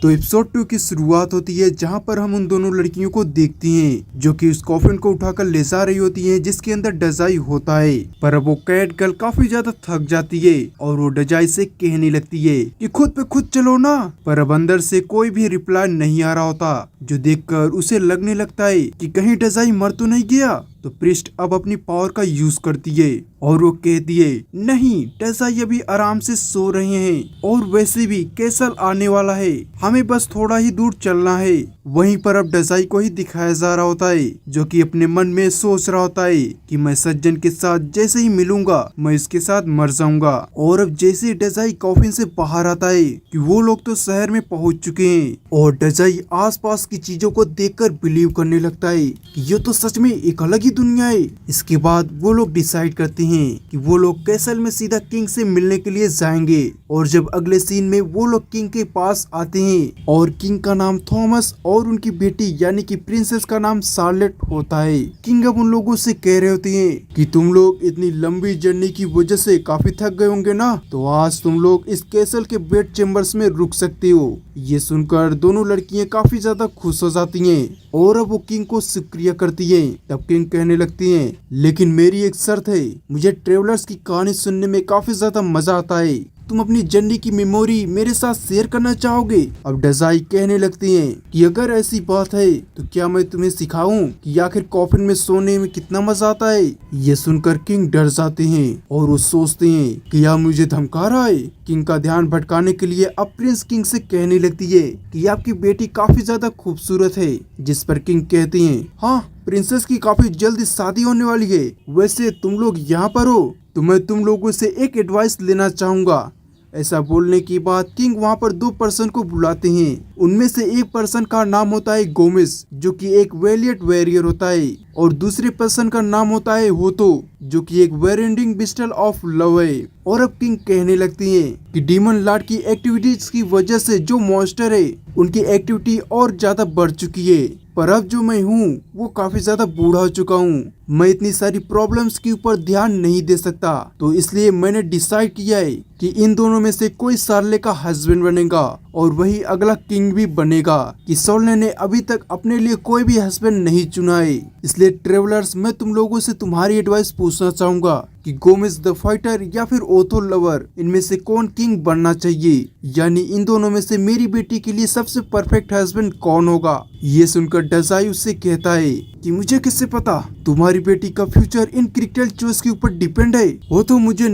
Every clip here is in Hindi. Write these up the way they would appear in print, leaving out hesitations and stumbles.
तो एपिसोड 2 की शुरुआत होती है जहां पर हम उन दोनों लड़कियों को देखते हैं जो कि उस कॉफिन को उठाकर ले जा रही होती हैं जिसके अंदर डजाई होता है। पर अब वो कैट गर्ल काफी ज्यादा थक जाती है और वो डजाई से कहने लगती है कि खुद पे खुद चलो ना। पर अब अंदर से कोई भी रिप्लाई नहीं आ रहा होता, जो देखकर उसे लगने लगता है कि कहीं डजाई मर तो नहीं गया। तो प्रिस्ट अब अपनी पावर का यूज करती है और वो कहती है नहीं, डजाई अभी आराम से सो रहे हैं और वैसे भी कैसल आने वाला है, हमें बस थोड़ा ही दूर चलना है। वहीं पर अब डजाई को ही दिखाया जा रहा होता है जो कि अपने मन में सोच रहा होता है कि मैं सज्जन के साथ जैसे ही मिलूंगा मैं इसके साथ मर जाऊंगा। और अब जैसे ही डजाई कॉफिन से बाहर आता है कि वो लोग तो शहर में पहुंच चुके हैं और डजाई आसपास की चीजों को देखकर बिलीव करने लगता है कि ये तो सच में एक अलग ही दुनिया है। इसके बाद वो लोग डिसाइड करते हैं कि वो लोग कैसल में सीधा किंग से मिलने के लिए जाएंगे। और जब अगले सीन में वो लोग किंग के पास आते हैं और किंग का नाम थॉमस और उनकी बेटी यानी कि प्रिंसेस का नाम शार्लेट होता है। किंग अब उन लोगों से कह रहे होते हैं कि तुम लोग इतनी लंबी जर्नी की वजह से काफी थक गए होंगे ना, तो आज तुम लोग इस कैसल के बेड चेम्बर्स में रुक सकते हो। ये सुनकर दोनों लड़कियां काफी ज्यादा खुश हो जाती हैं और अब वो किंग को शुक्रिया करती हैं। तब किंग कहने लगती हैं लेकिन मेरी एक शर्त है, मुझे ट्रेवलर्स की कहानी सुनने में काफी ज्यादा मजा आता है, तुम अपनी जर्नी की मेमोरी मेरे साथ शेयर करना चाहोगे। अब डजाई कहने लगती हैं कि अगर ऐसी बात है तो क्या मैं तुम्हें सिखाऊं कि आखिर कॉफिन में सोने में कितना मजा आता है। ये सुनकर किंग डर जाते हैं और वो सोचते हैं कि यह मुझे धमका रहा है। किंग का ध्यान भटकाने के लिए अब प्रिंस किंग से कहने लगती है कि आपकी बेटी काफी ज्यादा खूबसूरत है। जिस पर किंग कहते हैं हाँ, प्रिंसेस की काफी जल्दी शादी होने वाली है, वैसे तुम लोग यहाँ पर हो तो मैं तुम लोगों से एक एडवाइस लेना चाहूंगा। ऐसा बोलने के बाद किंग वहाँ पर 2 पर्सन को बुलाते हैं। उनमें से एक पर्सन का नाम होता है गोमेस जो कि एक वेलियट वॉरियर होता है और दूसरे पर्सन का नाम होता है होतो जो कि एक वेरेंडिंग बिस्टल ऑफ लव है। और अब किंग कहने लगती हैं कि डीमन लॉर्ड की एक्टिविटीज की वजह से जो मॉन्स्टर है उनकी एक्टिविटी और ज्यादा बढ़ चुकी है, पर अब जो मैं हूँ वो काफी ज्यादा बूढ़ा हो चुका हूँ, मैं इतनी सारी प्रॉब्लम्स के ऊपर ध्यान नहीं दे सकता, तो इसलिए मैंने डिसाइड किया है कि इन दोनों में से कोई शार्ले का हस्बैंड बनेगा और वही अगला किंग भी बनेगा। कि शार्ले ने अभी तक अपने लिए कोई भी हस्बैंड नहीं चुना है, इसलिए ट्रेवलर्स मैं तुम लोगों से तुम्हारी एडवाइस पूछना चाहूंगा कि गोमेस द फाइटर या फिर ओथो लवर, इनमें से कौन किंग बनना चाहिए, यानी इन दोनों में से मेरी बेटी के लिए सबसे परफेक्ट हस्बैंड कौन होगा। ये सुनकर डजाई उससे कहता है कि मुझे किससे पता, तुम्हारी बेटी का फ्यूचर इन क्रिटिकल चॉइस के ऊपर डिपेंड है। वो तो मुझे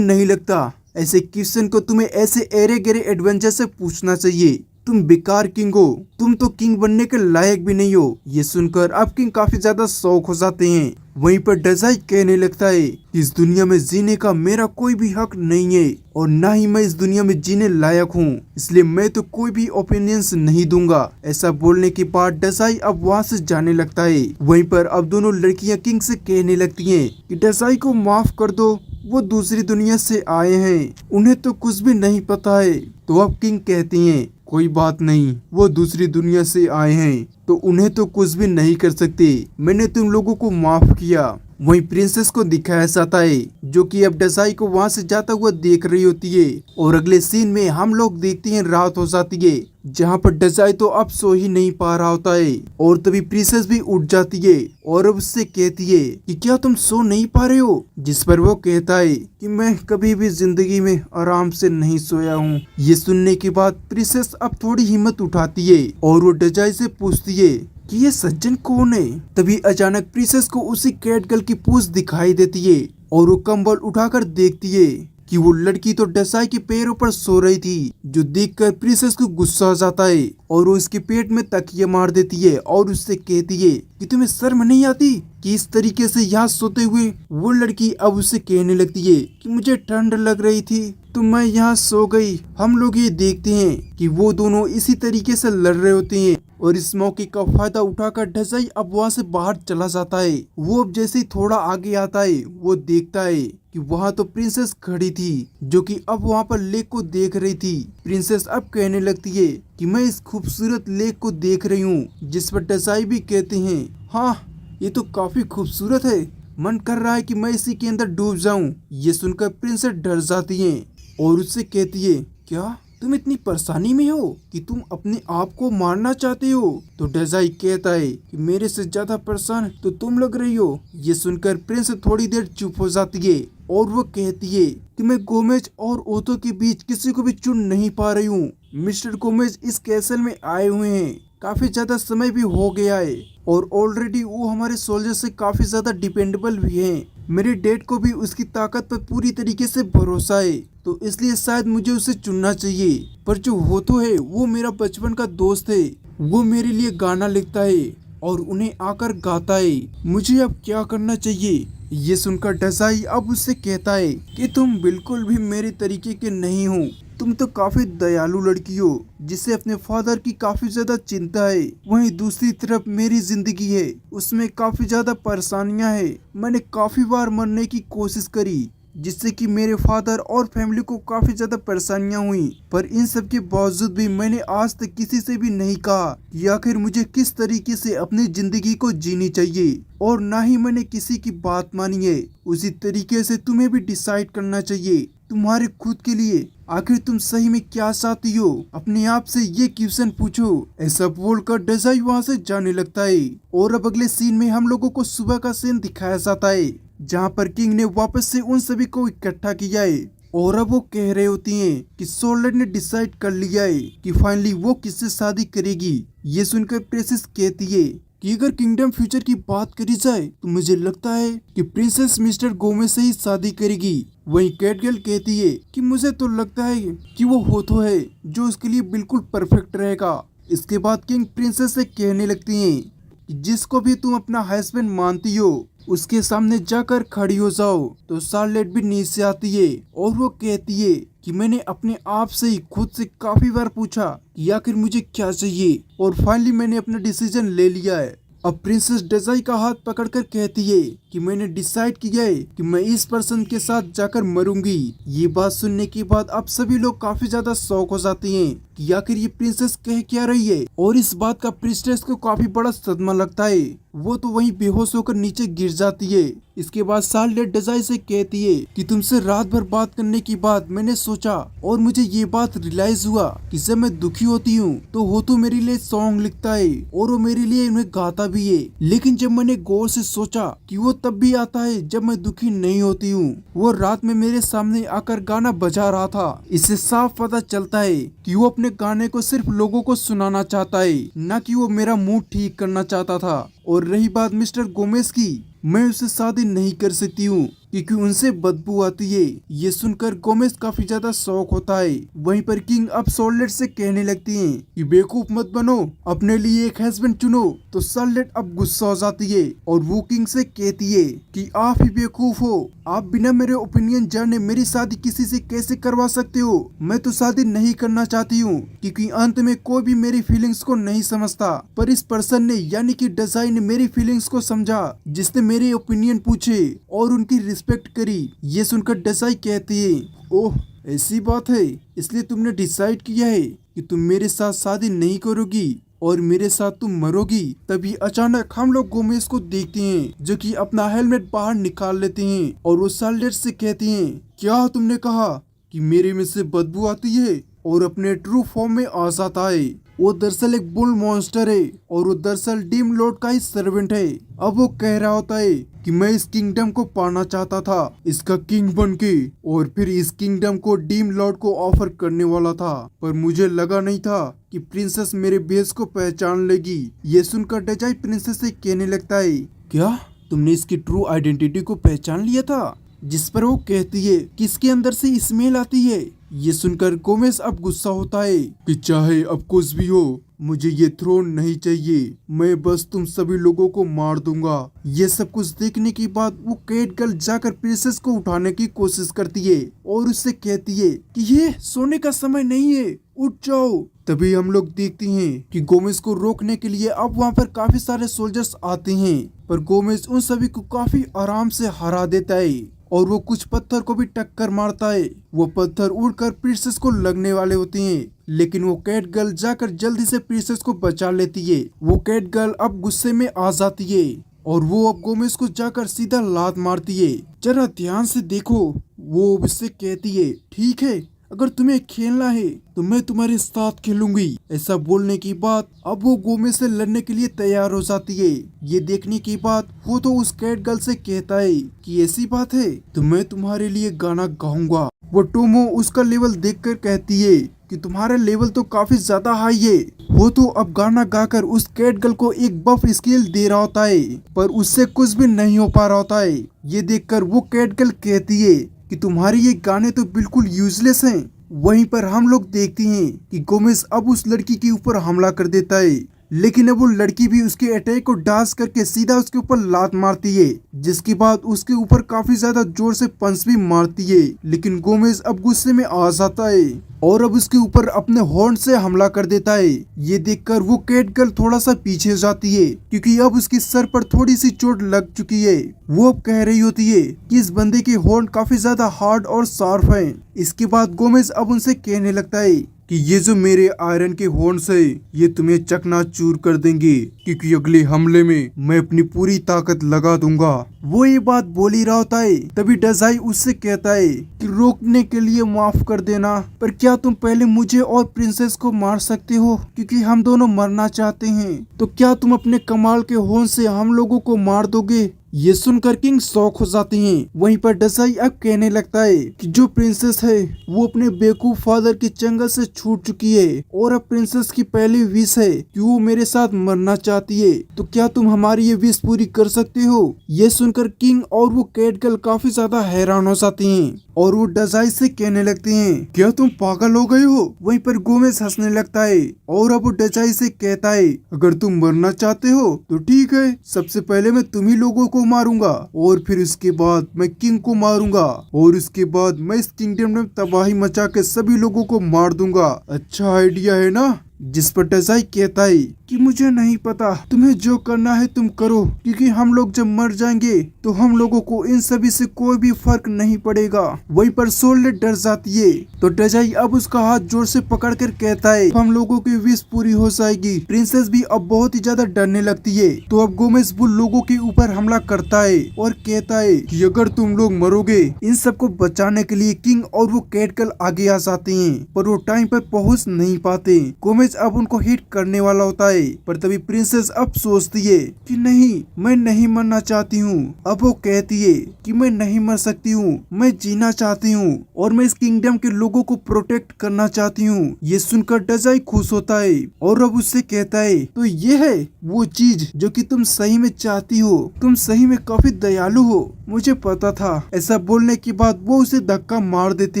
नहीं लगता ऐसे क्वेश्चन को तुम्हें ऐसे एरे गेरे एडवेंचर से पूछना चाहिए। तुम बेकार किंग हो, तुम तो किंग बनने के लायक भी नहीं हो। ये सुनकर अब किंग काफी ज्यादा शौक हो जाते हैं। वहीं पर डजाई कहने लगता है कि इस दुनिया में जीने का मेरा कोई भी हक नहीं है और ना ही मैं इस दुनिया में जीने लायक हूँ, इसलिए मैं तो कोई भी ओपिनियंस नहीं दूंगा। ऐसा बोलने के बाद डजाई अब वहाँ से जाने लगता है। वहीं पर अब दोनों लड़कियाँ किंग से कहने लगती हैं कि डजाई को माफ कर दो, वो दूसरी दुनिया से आए हैं, उन्हें तो कुछ भी नहीं पता है। तो अब किंग कहती हैं कोई बात नहीं, वो दूसरी दुनिया से आए हैं तो उन्हें तो कुछ भी नहीं कर सकते, मैंने तुम लोगों को माफ किया। वहीं प्रिंसेस को दिखाया जाता है जो कि अब डजाई को वहां से जाता हुआ देख रही होती है और अगले सीन में हम लोग देखते हैं रात हो जाती है जहां पर डजाई तो अब सो ही नहीं पा रहा होता है और तभी प्रिंसेस भी उठ जाती है और अब उससे कहती है कि क्या तुम सो नहीं पा रहे हो। जिस पर वो कहता है कि मैं कभी भी जिंदगी में आराम से नहीं सोया हूँ। ये सुनने के बाद प्रिंसेस अब थोड़ी हिम्मत उठाती है और वो डजाई से पूछती है कि ये सज्जन कौन है। तभी अचानक प्रिंसेस को उसी कैट गर्ल की पूंछ दिखाई देती है और वो कंबल उठाकर देखती है कि वो लड़की तो डजाई के पैरों पर सो रही थी, जो देखकर प्रिंसेस को गुस्सा आ जाता है और वो उसके पेट में तकिया मार देती है और उससे कहती है कि तुम्हें शर्म नहीं आती कि इस तरीके से यहाँ सोते हुए। वो लड़की अब उसे कहने लगती है कि मुझे ठंड लग रही थी तो मैं यहाँ सो गई। हम लोग ये देखते हैं कि वो दोनों इसी तरीके से लड़ रहे होते हैं और इस मौके का फायदा उठाकर डजाई अब वहाँ से बाहर चला जाता है। वो अब जैसे ही थोड़ा आगे आता है वो देखता है कि वहाँ तो प्रिंसेस खड़ी थी जो कि अब वहाँ पर लेक को देख रही थी। प्रिंसेस अब कहने लगती है कि मैं इस खूबसूरत लेक को देख रही हूँ, जिस पर डजाई भी कहते हैं हाँ ये तो काफी खूबसूरत है, मन कर रहा है कि मैं इसी के अंदर डूब जाऊं। ये सुनकर प्रिंसेस डर जाती है और उससे कहती है क्या तुम इतनी परेशानी में हो कि तुम अपने आप को मारना चाहते हो। तो डेजाई कहता है कि मेरे से ज्यादा परेशान तो तुम लग रही हो। ये सुनकर प्रिंस थोड़ी देर चुप हो जाती है और वो कहती है कि मैं गोमेज और ओतो के बीच किसी को भी चुन नहीं पा रही हूँ। मिस्टर गोमेज इस कैसल में आए हुए हैं, काफी ज्यादा समय भी हो गया है और ऑलरेडी वो हमारे सोल्जर से काफी ज्यादा डिपेंडेबल भी हैं। मेरे डैड को भी उसकी ताकत पर पूरी तरीके से भरोसा है, तो इसलिए शायद मुझे उसे चुनना चाहिए। पर जो होतो है वो मेरा बचपन का दोस्त है, वो मेरे लिए गाना लिखता है और उन्हें आकर गाता है। मुझे अब क्या करना चाहिए? ये सुनकर डेजाई अब उससे कहता है कि तुम बिल्कुल भी मेरे तरीके के नहीं हो। तुम तो काफी दयालु लड़की हो जिसे अपने फादर की काफी ज्यादा चिंता है। वहीं दूसरी तरफ मेरी जिंदगी है, उसमें काफी ज्यादा परेशानियां है। मैंने काफी बार मरने की कोशिश करी जिससे कि मेरे फादर और फैमिली को काफी ज्यादा परेशानियां हुई, पर इन सब के बावजूद भी मैंने आज तक किसी से भी नहीं कहा कि आखिर मुझे किस तरीके से अपनी जिंदगी को जीनी चाहिए, और ना ही मैंने किसी की बात मानी है। उसी तरीके से तुम्हें भी डिसाइड करना चाहिए तुम्हारे खुद के लिए। आखिर तुम सही में क्या चाहती हो? अपने आप से ये क्वेश्चन पूछो। ऐसा बोलकर डेजाई वहाँ से जाने लगता है और अब अगले सीन में हम लोगों को सुबह का सीन दिखाया जाता है जहाँ पर किंग ने वापस से उन सभी को इकट्ठा किया है और अब वो कह रहे होती हैं कि सोलर ने डिसाइड कर लिया है कि फाइनली वो किससे शादी करेगी। ये सुनकर प्रिंसेस कहती है कि अगर किंगडम फ्यूचर की बात करी जाए तो मुझे लगता है कि प्रिंसेस मिस्टर गोमेज से ही शादी करेगी। वहीं कैटगर्ल कहती है कि मुझे तो लगता है कि वो होतो है जो उसके लिए बिल्कुल परफेक्ट रहेगा। इसके बाद किंग प्रिंसेस से कहने लगती हैं कि जिसको भी तुम अपना हस्बैंड मानती हो उसके सामने जाकर खड़ी हो जाओ। तो शार्लेट भी नीचे आती है और वो कहती है कि मैंने अपने आप से ही खुद से काफी बार पूछा कि आखिर मुझे क्या चाहिए, और फाइनली मैंने अपना डिसीजन ले लिया है। अब प्रिंसेस डेजाई का हाथ पकड़कर कहती है कि मैंने डिसाइड किया है कि मैं इस पर्सन के साथ जाकर मरूंगी। ये बात सुनने के बाद अब सभी लोग काफी ज्यादा शॉक हो जाते हैं कि आखिर ये प्रिंसेस कह क्या रही है, और इस बात का प्रिंसेस को काफी बड़ा सदमा लगता है। वो तो वहीं बेहोश होकर नीचे गिर जाती है। इसके बाद शार्लेट डेजाई से कहती है कि तुमसे रात भर बात करने के बाद मैंने सोचा और मुझे ये बात रियलाइज हुआ कि जब मैं दुखी होती हूँ तो होतो मेरे लिए सॉन्ग लिखता है और वो मेरे लिए उन्हें गाता भी है, लेकिन जब मैंने गौर से सोचा कि वो तब भी आता है जब मैं दुखी नहीं होती हूँ। वो रात में मेरे सामने आकर गाना बजा रहा था। इससे साफ पता चलता है कि वो अपने गाने को सिर्फ लोगों को सुनाना चाहता है, न कि वो मेरा मूड ठीक करना चाहता था। और रही बात मिस्टर गोमेज की, मैं उससे शादी नहीं कर सकती हूँ क्योंकि उनसे बदबू आती है। ये सुनकर गोमेज काफी ज्यादा शौक होता है। वहीं पर किंग अब शार्लेट से कहने लगती हैं कि बेवकूफ मत बनो, अपने लिए एक हस्बैंड चुनो। तो शार्लेट अब गुस्सा हो जाती है और वो किंग से कहती है कि आप ही बेवकूफ हो, आप बिना मेरे ओपिनियन जाने मेरी शादी किसी से कैसे करवा सकते हो? मैं तो शादी नहीं करना चाहती हूँ क्योंकि अंत में कोई भी मेरी फीलिंग्स को नहीं समझता, पर इस पर्सन ने यानी कि डेजाई ने मेरी फीलिंग्स को समझा, जिसने मेरे ओपिनियन पूछे और उनकी रिस्पेक्ट करी। ये सुनकर डेजाई कहती है, ओह ऐसी बात है, इसलिए तुमने डिसाइड किया है कि तुम मेरे साथ शादी नहीं करोगी और मेरे साथ तुम मरोगी। तभी अचानक हम लोग गोमेज को देखते हैं जो कि अपना हेलमेट बाहर निकाल लेते हैं और वो शार्लेट से कहती हैं, क्या तुमने कहा कि मेरे में से बदबू आती है? और अपने ट्रू फॉर्म में आ जाता है। वो दरअसल एक बुल मॉन्स्टर है और वो दरअसल डीम लॉर्ड का ही सर्वेंट है। अब वो कह रहा होता है कि मैं इस किंगडम को पाना चाहता था इसका किंग बन के, और फिर इस किंगडम को डीम लॉर्ड को ऑफर करने वाला था, पर मुझे लगा नहीं था कि प्रिंसेस मेरे भेष को पहचान लेगी। ये सुनकर डेजाई प्रिंसेस से कहने लगता है, क्या तुमने इसकी ट्रू आइडेंटिटी को पहचान लिया था? जिस पर वो कहती है कि इसके अंदर से स्मेल आती है। ये सुनकर गोमेज अब गुस्सा होता है कि चाहे अब कुछ भी हो, मुझे ये थ्रोन नहीं चाहिए, मैं बस तुम सभी लोगों को मार दूंगा। ये सब कुछ देखने के बाद वो कैटगर्ल जाकर प्रिंसेस को उठाने की कोशिश करती है और उससे कहती है कि ये सोने का समय नहीं है, उठ जाओ। तभी हम लोग देखते हैं कि गोमेज को रोकने के लिए अब वहाँ पर काफी सारे सोल्जर्स आते हैं, पर गोमेज उन सभी को काफी आराम से हरा देता है और वो कुछ पत्थर को भी टक्कर मारता है। वो पत्थर उड़कर प्रिंसेस को लगने वाले होते हैं, लेकिन वो कैटगर्ल जाकर जल्दी से प्रिंसेस को बचा लेती है। वो कैटगर्ल अब गुस्से में आ जाती है और वो अब गोमेज को जाकर सीधा लात मारती है। जरा ध्यान से देखो, वो उससे कहती है, ठीक है अगर तुम्हें खेलना है तो मैं तुम्हारे साथ खेलूंगी। ऐसा बोलने के बाद अब वो गोमेज से लड़ने के लिए तैयार हो जाती है। ये देखने के बाद वो तो उस कैट गर्ल से कहता है कि ऐसी बात है तो मैं तुम्हारे लिए गाना गाऊंगा। वो टोमो उसका लेवल देखकर कहती है कि तुम्हारा लेवल तो काफी ज्यादा हाई है। वो तो अब गाना गाकर उस कैट गर्ल को एक बफ स्किल दे रहा होता है, पर उससे कुछ भी नहीं हो पा रहा होता है। ये देखकर वो कैट गर्ल कहती है कि तुम्हारे ये गाने तो बिल्कुल यूजलेस हैं। वहीं पर हम लोग देखते हैं कि गोमेज अब उस लड़की के ऊपर हमला कर देता है, लेकिन अब वो लड़की भी उसके अटैक को डांस करके सीधा उसके ऊपर लात मारती है, जिसके बाद उसके ऊपर काफी ज्यादा जोर से पंच भी मारती है। लेकिन गोमेज अब गुस्से में आ जाता है और अब उसके ऊपर अपने हॉर्न से हमला कर देता है। ये देखकर वो कैट गर्ल थोड़ा सा पीछे हो जाती है, क्योंकि अब उसके सर पर थोड़ी सी चोट लग चुकी है। वो अब कह रही होती है कि इस बंदे के हॉर्न काफी ज्यादा हार्ड और शार्प हैं। इसके बाद गोमेज अब उनसे कहने लगता है कि ये जो मेरे आयरन के हॉर्न्स है ये तुम्हें चकनाचूर कर देंगे, क्योंकि अगले हमले में मैं अपनी पूरी ताकत लगा दूंगा। वो ये बात बोल ही रहा होता है, तभी डजाई उससे कहता है कि रोकने के लिए माफ कर देना, पर क्या तुम पहले मुझे और प्रिंसेस को मार सकते हो, क्योंकि हम दोनों मरना चाहते हैं। तो क्या तुम अपने कमाल के हॉर्न से हम लोगों को मार दोगे? ये सुनकर किंग शॉक हो जाती हैं। वहीं पर डसाई अब कहने लगता है कि जो प्रिंसेस है वो अपने बेवकूफ फादर की चंगल से छूट चुकी है, और अब प्रिंसेस की पहली विश है कि वो मेरे साथ मरना चाहती है। तो क्या तुम हमारी ये विश पूरी कर सकते हो? ये सुनकर किंग और वो कैट गर्ल काफी ज्यादा हैरान हो जाती हैं और वो डजाई से कहने लगते हैं क्या तुम पागल हो गए हो? वहीं पर गोमेज हंसने लगता है और अब वो डजाई से कहता है अगर तुम मरना चाहते हो तो ठीक है, सबसे पहले मैं तुम्ही लोगों को मारूंगा और फिर उसके बाद मैं किंग को मारूंगा और उसके बाद मैं इस किंगडम में तबाही मचा के सभी लोगों को मार दूंगा। अच्छा आइडिया है ना? जिस पर डजाई कहता है कि मुझे नहीं पता, तुम्हें जो करना है तुम करो, क्योंकि हम लोग जब मर जाएंगे तो हम लोगों को इन सभी से कोई भी फर्क नहीं पड़ेगा। वहीं पर सोलेट डर जाती है तो डजाई अब उसका हाथ जोर से पकड़कर कहता है हम लोगों की विश पूरी हो जाएगी। प्रिंसेस भी अब बहुत ही ज्यादा डरने लगती है। तो अब गोमेज वो लोगों के ऊपर हमला करता है और कहता है कि अगर तुम लोग मरोगे। इन सबको बचाने के लिए किंग और वो कैट गर्ल आगे आ जाते हैं, पर वो टाइम पर पहुंच नहीं पाते। गोमेज अब उनको हिट करने वाला होता है, पर तभी प्रिंसेस अब सोचती है कि नहीं, मैं नहीं मरना चाहती हूँ। अब वो कहती है कि मैं नहीं मर सकती हूँ, मैं जीना चाहती हूँ और मैं इस किंगडम के लोगों को प्रोटेक्ट करना चाहती हूँ। ये सुनकर डजाई खुश होता है और अब उससे कहता है तो ये है वो चीज जो कि तुम सही में चाहती हो, तुम सही में काफी दयालु हो, मुझे पता था। ऐसा बोलने के बाद वो उसे धक्का मार देते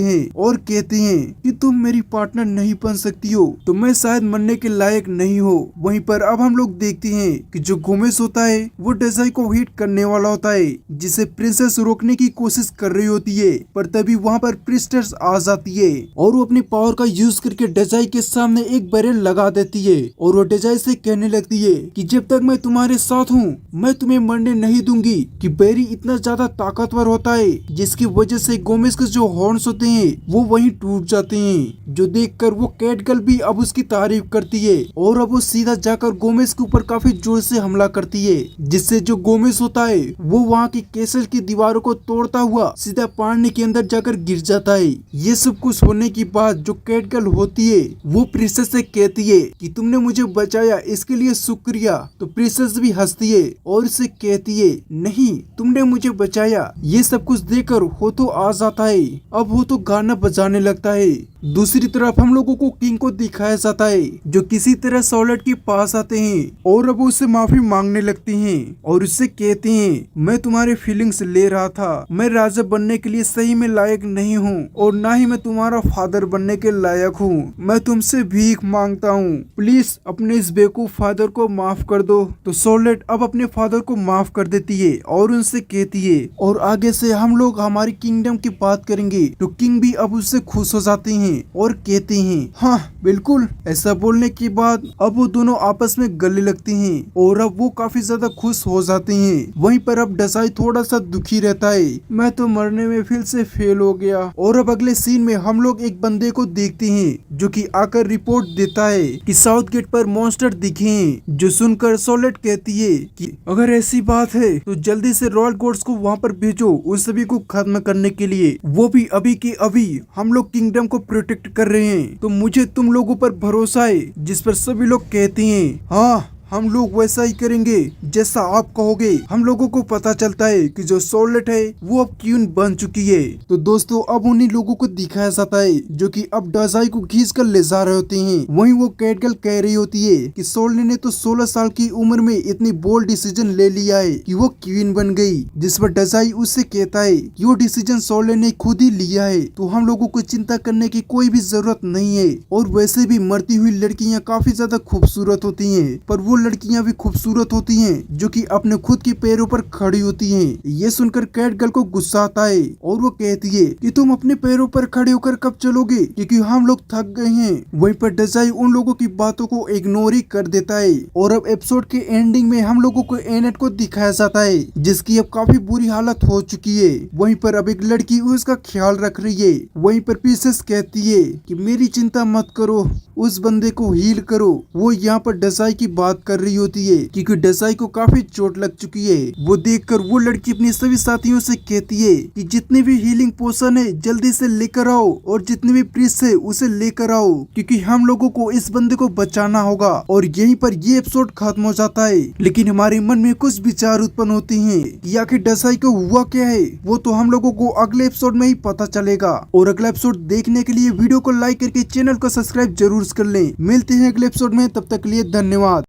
हैं और कहते हैं कि तुम मेरी पार्टनर नहीं बन सकती हो, तो मैं शायद मरने के लायक नहीं हो। वहीं पर अब हम लोग देखते हैं कि जो गोमेज होता है वो डजाई को हिट करने वाला होता है, जिसे प्रिंसेस रोकने की कोशिश कर रही होती है, पर तभी वहाँ पर प्रिस्टर्स आ जाती है और वो अपनी पावर का यूज करके डजाई के सामने एक बैरल लगा देती है और वो डजाई से कहने लगती है कि जब तक मैं तुम्हारे साथ हूँ मैं तुम्हें मरने नहीं दूंगी। कि बैरी इतना ज्यादा ताकतवर होता है जिसकी वजह से गोमेज के जो हॉर्न्स होते हैं वो वहीं टूट जाते हैं, जो देखकर वो कैट गर्ल भी अब उसकी तारीफ करती है और अब वो सीधा जाकर गोमेज के ऊपर काफी जोर से हमला करती है, जिससे जो गोमेज होता है वो वहाँ की कैसल की दीवारों को तोड़ता हुआ सीधा पानी के अंदर जाकर गिर जाता है। ये सब कुछ होने के बाद जो कैट गर्ल होती है वो प्रिंसेस से कहती है कि तुमने मुझे बचाया, इसके लिए शुक्रिया। तो प्रिंसेस भी हंसती है और उससे कहती है नहीं, तुमने मुझे बचाया। ये सब कुछ देखकर हो तो आ जाता है, अब वो तो गाना बजाने लगता है। दूसरी तरफ हम लोगों को किंग को दिखाया जाता है जो किसी तरह सोलेट के पास आते हैं और अब उससे माफी मांगने लगते हैं और उससे कहते हैं मैं तुम्हारे फीलिंग्स ले रहा था, मैं राजा बनने के लिए सही में लायक नहीं हूँ और ना ही मैं तुम्हारा फादर बनने के लायक हूँ, मैं तुमसे भीख मांगता हूँ, प्लीज अपने इस बेवकूफ फादर को माफ कर दो। तो सोलेट अब अपने फादर को माफ कर देती है और उनसे कहती है और आगे से हम लोग हमारी किंगडम की बात करेंगे। तो किंग भी अब उससे खुश हो जाते हैं और कहते हैं हाँ बिल्कुल। ऐसा बोलने के बाद अब वो दोनों दोनों आपस में गले लगती हैं और अब वो काफी ज्यादा खुश हो जाते हैं। वहीं पर अब डसाई थोड़ा सा दुखी रहता है, मैं तो मरने में फिर से फेल हो गया। और अब अगले सीन में हम लोग एक बंदे को देखते हैं जो कि आकर रिपोर्ट देता है कि साउथ गेट पर मॉन्स्टर दिखे हैं। जो सुनकर सोलेट कहती है कि अगर ऐसी बात है तो जल्दी से रॉयल गार्ड्स को वहाँ पर भेजो उस सभी को खत्म करने के लिए, वो भी अभी के अभी। हम लोग किंगडम को प्रोटेक्ट कर रहे हैं तो मुझे तुम लोगों पर भरोसा है। जिस पर सभी लोग कहते हैं हाँ हम लोग वैसा ही करेंगे जैसा आप कहोगे। हम लोगों को पता चलता है कि जो सोलेट है वो अब क्वीन बन चुकी है। तो दोस्तों अब उन्हीं लोगों को दिखाया जाता है जो कि अब डजाई को खींच कर ले जा रहे होते हैं। वहीं वो कैटगर्ल कह रही होती है कि सोलेट ने तो 16 साल की उम्र में इतनी बोल्ड डिसीजन ले लिया है कि वो क्वीन बन गई। जिस पर डजाई उससे कहता है कि वो डिसीजन सोलेट ने खुद ही लिया है तो हम लोगों को चिंता करने की कोई भी जरूरत नहीं है। और वैसे भी मरती हुई लड़कियां काफी ज्यादा खूबसूरत होती हैं, पर वो लड़कियां भी खूबसूरत होती हैं जो कि अपने खुद के पैरों पर खड़ी होती हैं। ये सुनकर कैटगर्ल को गुस्सा आता है और वो कहती है कि तुम अपने पैरों पर खड़े होकर कब चलोगे, क्योंकि हम लोग थक गए हैं। वहीं पर डजाई उन लोगों की बातों को इग्नोर ही कर देता है। और अब एपिसोड के एंडिंग में हम लोगों को एनेट को दिखाया जाता है जिसकी अब काफी बुरी हालत हो चुकी है। वहीं पर अब एक लड़की उसका ख्याल रख रही है। वहीं पर पीसेस कहती है कि मेरी चिंता मत करो, उस बंदे को हील करो। वो यहाँ पर डजाई की बात कर रही होती है क्योंकि डजाई को काफी चोट लग चुकी है। वो देखकर वो लड़की अपने सभी साथियों से कहती है कि जितने भी हीलिंग पोशन है जल्दी से लेकर आओ और जितने भी प्रीस्ट है उसे लेकर आओ, क्योंकि हम लोगों को इस बंदे को बचाना होगा। और यहीं पर ये एपिसोड खत्म हो जाता है। लेकिन हमारे मन में कुछ विचार उत्पन्न होते हैं कि आखिर डजाई को हुआ क्या है, वो तो हम लोगों को अगले एपिसोड में ही पता चलेगा। और अगला एपिसोड देखने के लिए वीडियो को लाइक करके चैनल को सब्सक्राइब जरूर कर लें। मिलते हैं अगले एपिसोड में, तब तक के लिए धन्यवाद।